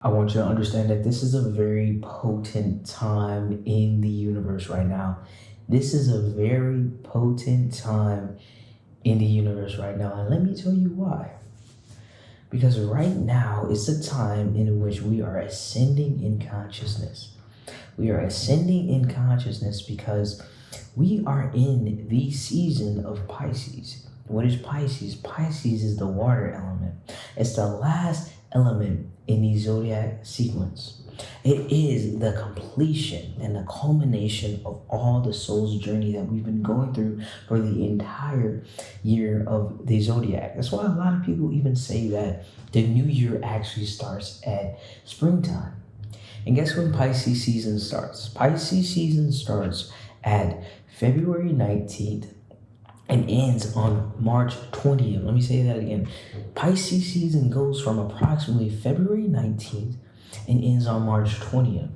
I want you to understand that this is a very potent time in the universe right now. This is a very potent time in the universe right now. And let me tell you why. Because right now is a time in which we are ascending in consciousness. We are ascending in consciousness because we are in the season of Pisces. What is Pisces? Pisces is the water element. It's the last element in the zodiac sequence. It is the completion and the culmination of all the soul's journey that we've been going through for the entire year of the zodiac. That's why a lot of people even say that the new year actually starts at springtime. And guess when Pisces season starts? Pisces season starts at February 19th and ends on March 20th. Let me say that again. Pisces season goes from approximately February 19th and ends on March 20th.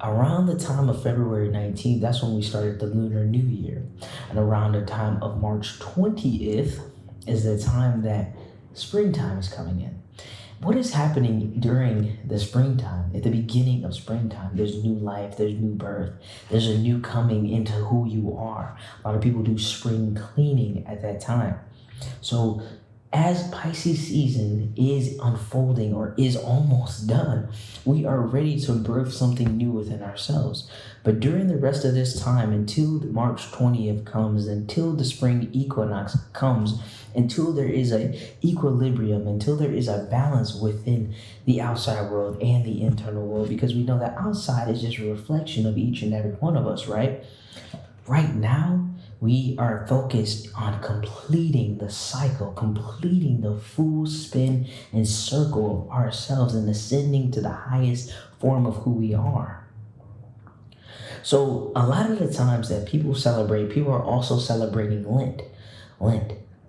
Around the time of February 19th, that's when we started the Lunar New Year. And around the time of March 20th is the time that springtime is coming in. What is happening during the springtime? At the beginning of springtime, there's new life, there's new birth, there's a new coming into who you are. A lot of people do spring cleaning at that time. So as Pisces season is unfolding or is almost done, we are ready to birth something new within ourselves. But during the rest of this time, until March 20th comes, until the spring equinox comes, until there is a equilibrium, until there is a balance within the outside world and the internal world, because we know that outside is just a reflection of each and every one of us, right? Right now, we are focused on completing the cycle, completing the full spin and circle of ourselves and ascending to the highest form of who we are. So a lot of the times that people celebrate, people are also celebrating Lent.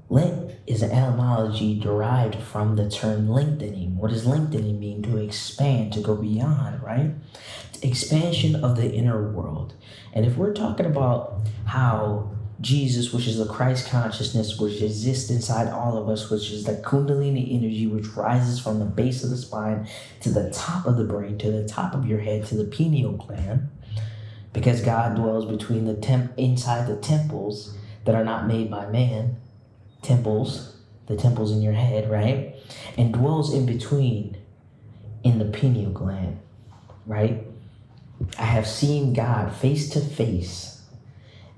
Lent is an etymology derived from the term lengthening. What does lengthening mean? To expand, to go beyond, right? Expansion of the inner world. And if we're talking about how Jesus, which is the Christ consciousness, which exists inside all of us, which is the Kundalini energy, which rises from the base of the spine to the top of the brain, to the top of your head, to the pineal gland, because God dwells between inside the temples that are not made by man, the temples in your head, right? And dwells in between in the pineal gland, right? I have seen God face to face,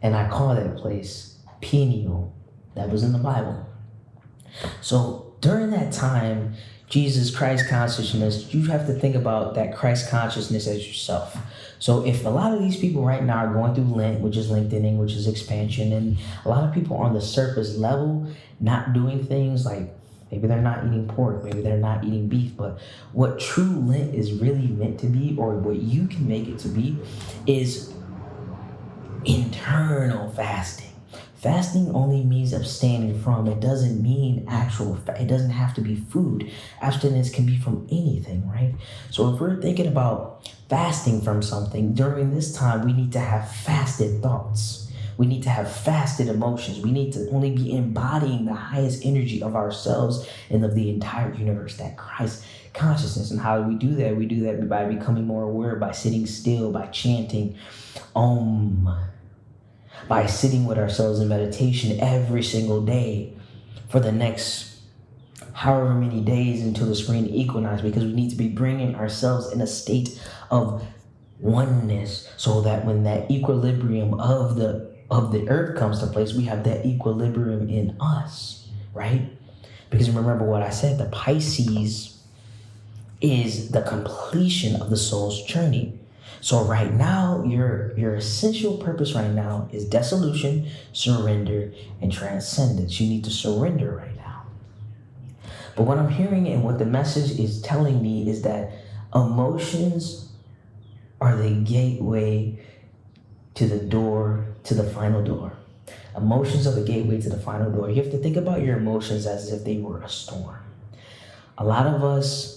and I call that place pineal. That was in the Bible. So during that time, Jesus Christ consciousness, you have to think about that Christ consciousness as yourself. So if a lot of these people right now are going through Lent, which is lengthening, which is expansion, and a lot of people on the surface level not doing things like maybe they're not eating pork, maybe they're not eating beef, but what true Lent is really meant to be, or what you can make it to be, is internal fasting. Fasting only means abstaining from. It doesn't mean it doesn't have to be food. Abstinence can be from anything, right? So if we're thinking about fasting from something, during this time, we need to have fasted thoughts. We need to have fasted emotions. We need to only be embodying the highest energy of ourselves and of the entire universe, that Christ consciousness. And how do we do that? We do that by becoming more aware, by sitting still, by chanting Om, by sitting with ourselves in meditation every single day for the next however many days until the spring equinox, because we need to be bringing ourselves in a state of oneness, so that when that equilibrium of the earth comes to place, we have that equilibrium in us, right? Because remember what I said, the Pisces is the completion of the soul's journey. So right now, your essential purpose right now is dissolution, surrender, and transcendence. You need to surrender right now. But what I'm hearing and what the message is telling me is that emotions are the gateway to the door, to the final door. Emotions are the gateway to the final door. You have to think about your emotions as if they were a storm. A lot of us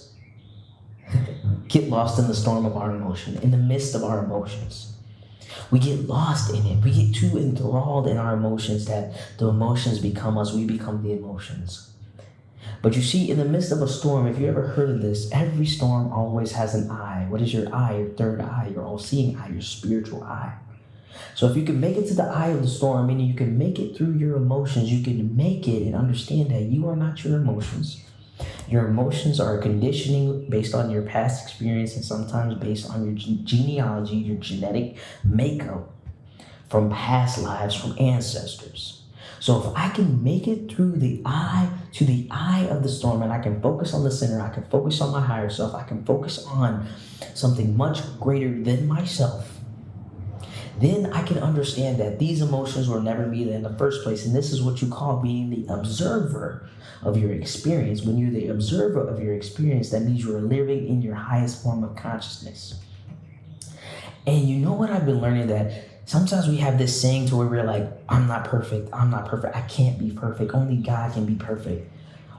get lost in the storm of our emotion, in the midst of our emotions. We get lost in it. We get too enthralled in our emotions that the emotions become us. We become the emotions. But you see, in the midst of a storm, if you ever heard of this, every storm always has an eye. What is your eye? Your third eye, your all-seeing eye, your spiritual eye. So if you can make it to the eye of the storm, meaning you can make it through your emotions, you can make it and understand that you are not your emotions. Your emotions are conditioning based on your past experience and sometimes based on your genealogy, your genetic makeup from past lives, from ancestors. So if I can make it through the eye to the eye of the storm, and I can focus on the center, I can focus on my higher self, I can focus on something much greater than myself, then I can understand that these emotions were never me in the first place. And this is what you call being the observer of your experience. When you're the observer of your experience, that means you are living in your highest form of consciousness. And you know what I've been learning, that sometimes we have this saying to where we're like, I'm not perfect, I can't be perfect, only God can be perfect.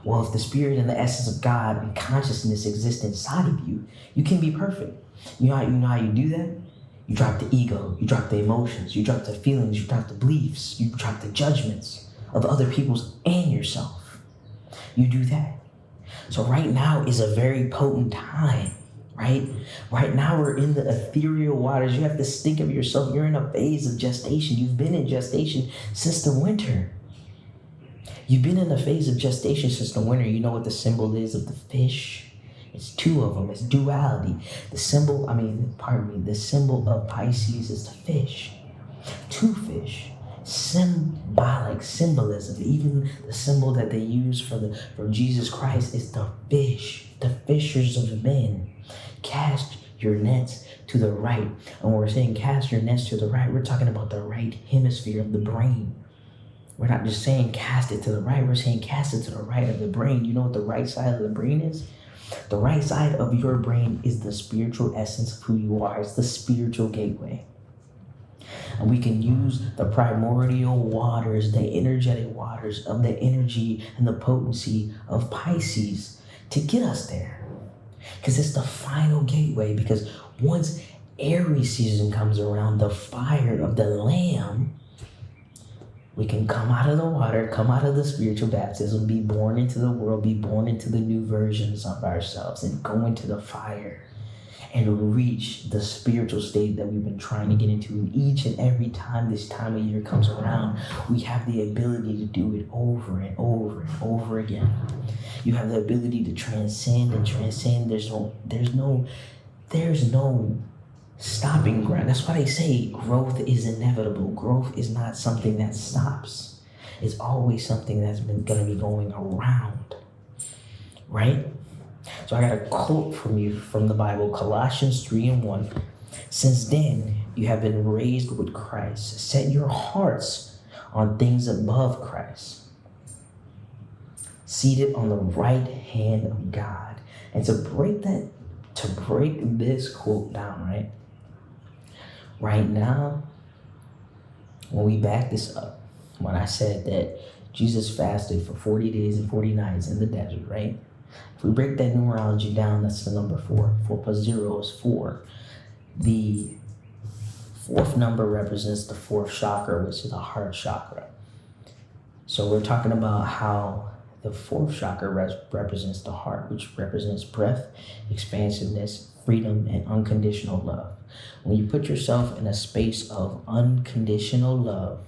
Well, if the spirit and the essence of God and consciousness exist inside of you, you can be perfect. You know how you do that? You drop the ego, you drop the emotions, you drop the feelings, you drop the beliefs, you drop the judgments of other people's and yourself. You do that. So right now is a very potent time, right? Right now we're in the ethereal waters. You have to think of yourself. You're in a phase of gestation. You've been in gestation since the winter. You've been in a phase of gestation since the winter. You know what the symbol is of the fish? It's two of them. It's duality. The symbol of Pisces is the fish. Two fish. Symbolism. Even the symbol that they use for Jesus Christ is the fish. The fishers of men. Cast your nets to the right. And when we're saying cast your nets to the right, we're talking about the right hemisphere of the brain. We're not just saying cast it to the right. We're saying cast it to the right of the brain. You know what the right side of the brain is? The right side of your brain is the spiritual essence of who you are. It's the spiritual gateway. And we can use the primordial waters, the energetic waters of the energy and the potency of Pisces to get us there. Because it's the final gateway. Because once Aries season comes around, the fire of the Lamb, we can come out of the water, come out of the spiritual baptism, be born into the world, be born into the new versions of ourselves, and go into the fire and reach the spiritual state that we've been trying to get into. And each and every time this time of year comes around, we have the ability to do it over and over and over again. You have the ability to transcend and transcend. There's no stopping ground. That's why they say growth is inevitable. Growth is not something that stops. It's always something that's going to be going around, right? So I got a quote from the Bible, Colossians 3:1. Since then, you have been raised with Christ. Set your hearts on things above Christ, seated on the right hand of God. And to break this quote down, right? Right now, when we back this up, when I said that Jesus fasted for 40 days and 40 nights in the desert, right? If we break that numerology down, that's the number 4. 4 plus 0 is 4. The fourth number represents the fourth chakra, which is the heart chakra. So we're talking about how the fourth chakra represents the heart, which represents breath, expansiveness, freedom, and unconditional love. When you put yourself in a space of unconditional love,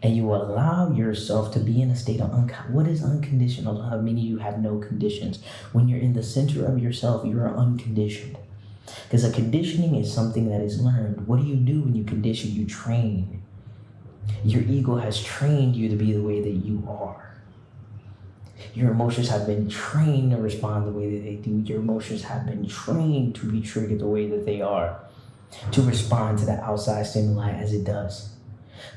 and you allow yourself to be in a state of what is unconditional love? Meaning you have no conditions. When you're in the center of yourself, you are unconditioned. Because a conditioning is something that is learned. What do you do when you condition? You train. Your ego has trained you to be the way that you are. Your emotions have been trained to respond the way that they do. Your emotions have been trained to be triggered the way that they are, to respond to the outside stimuli as it does.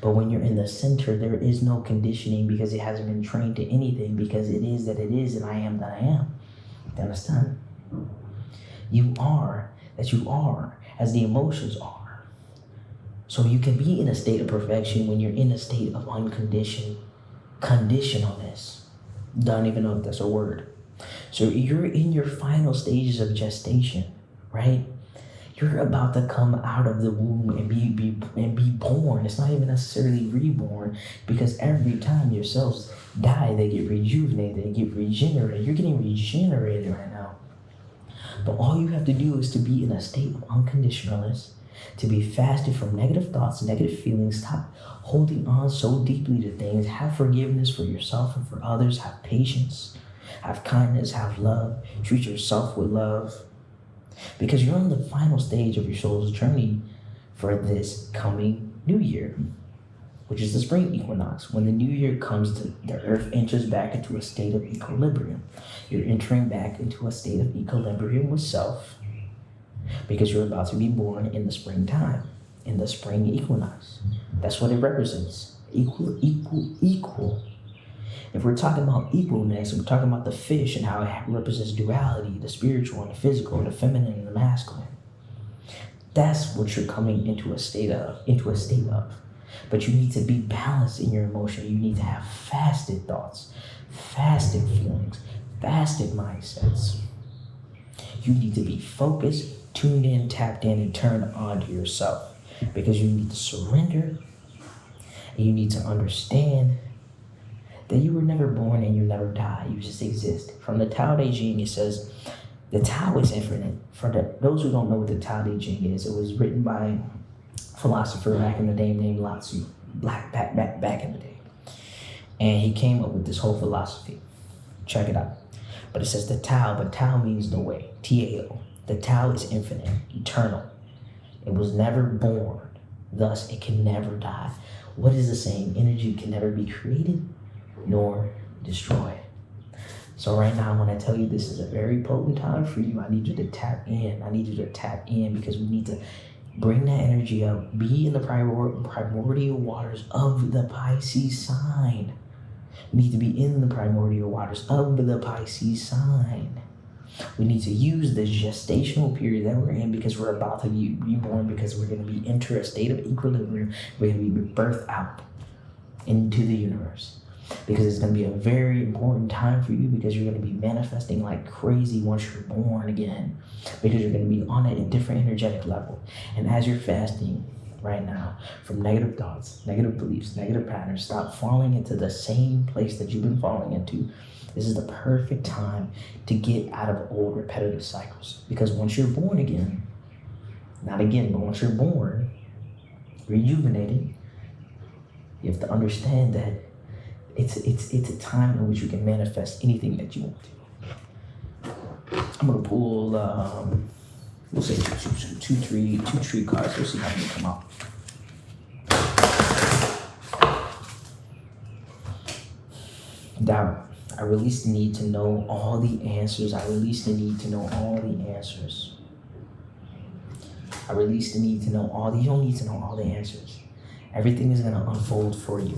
But when you're in the center, there is no conditioning because it hasn't been trained to anything, because it is that it is and I am that I am. You understand? You are that you are as the emotions are. So you can be in a state of perfection when you're in a state of conditionalness. Don't even know if that's a word. So you're in your final stages of gestation, right? You're about to come out of the womb and be born. It's not even necessarily reborn, because every time your cells die, they get rejuvenated, they get regenerated. You're getting regenerated right now. But all you have to do is to be in a state of unconditionalness, to be fasted from negative thoughts, negative feelings. Stop holding on so deeply to things. Have forgiveness for yourself and for others. Have patience, have kindness, have love. Treat yourself with love, because you're on the final stage of your soul's journey for this coming new year, which is the spring equinox. When the new year comes, the earth enters back into a state of equilibrium. You're entering back into a state of equilibrium with self, because you're about to be born in the springtime, in the spring equinox. That's what it represents. Equal, equal, equal. If we're talking about equalness, we're talking about the fish and how it represents duality, the spiritual and the physical, the feminine and the masculine. That's what you're coming into a state of. But you need to be balanced in your emotion. You need to have fasted thoughts, fasted feelings, fasted mindsets. You need to be focused, tuned in, tapped in, and turned on to yourself, because you need to surrender, and you need to understand that you were never born and you never die. You just exist. From the Tao Te Ching, it says, the Tao is infinite. For those who don't know what the Tao Te Ching is, it was written by a philosopher back in the day named Lao Tzu, back in the day. And he came up with this whole philosophy. Check it out. But it says the Tao, but Tao means the way, T-A-O. The Tao is infinite, eternal. It was never born, thus it can never die. What is the saying? Energy can never be created nor destroyed. So right now, when I tell you this is a very potent time for you, I need you to tap in. I need you to tap in, because we need to bring that energy up. Be in the primordial waters of the Pisces sign. We need to be in the primordial waters of the Pisces sign. We need to use the gestational period that we're in, because we're about to be reborn, because we're going to be enter a state of equilibrium. We're going to be birthed out into the universe, because it's going to be a very important time for you, because you're going to be manifesting like crazy once you're born again, because you're going to be on a different energetic level. And as you're fasting right now from negative thoughts, negative beliefs, negative patterns, stop falling into the same place that you've been falling into. This is the perfect time to get out of old repetitive cycles, because once you're born again, not again, but once you're born, rejuvenated, you have to understand that it's a time in which you can manifest anything that you want to. I'm gonna pull, we'll say two tree cards. We'll see how they come out. Doubt. I release the need to know all the answers. I release the need to know all the answers. I release the need to know all. You don't need to know all the answers. Everything is gonna unfold for you.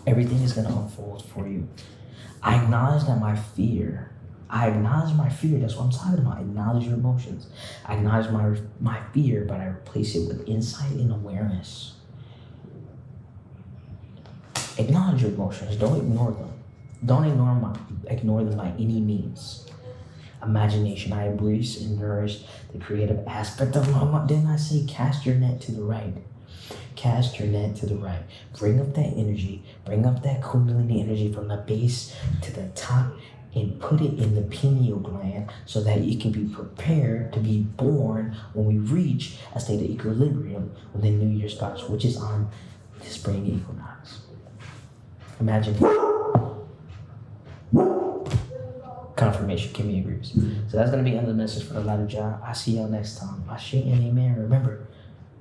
Everything is going to unfold for you. I acknowledge that my fear. That's what I'm talking about. I acknowledge your emotions. I acknowledge my fear, but I replace it with insight and awareness. Acknowledge your emotions. Don't ignore them. Don't ignore them by any means. Imagination. I embrace and nourish the creative aspect of my mind. Didn't I say cast your net to the right? Cast your net to the right. Bring up that energy. Bring up that Kundalini energy from the base to the top, and put it in the pineal gland, so that you can be prepared to be born when we reach a state of equilibrium when the new year starts, which is on the spring equinox. Imagine confirmation. Kimmy agrees. So that's going to be another message for the light of Jah. I'll see y'all next time. Ashe and amen. Remember,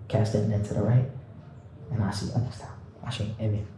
cast that net to the right. And I'll see you next time. Ashe, amen.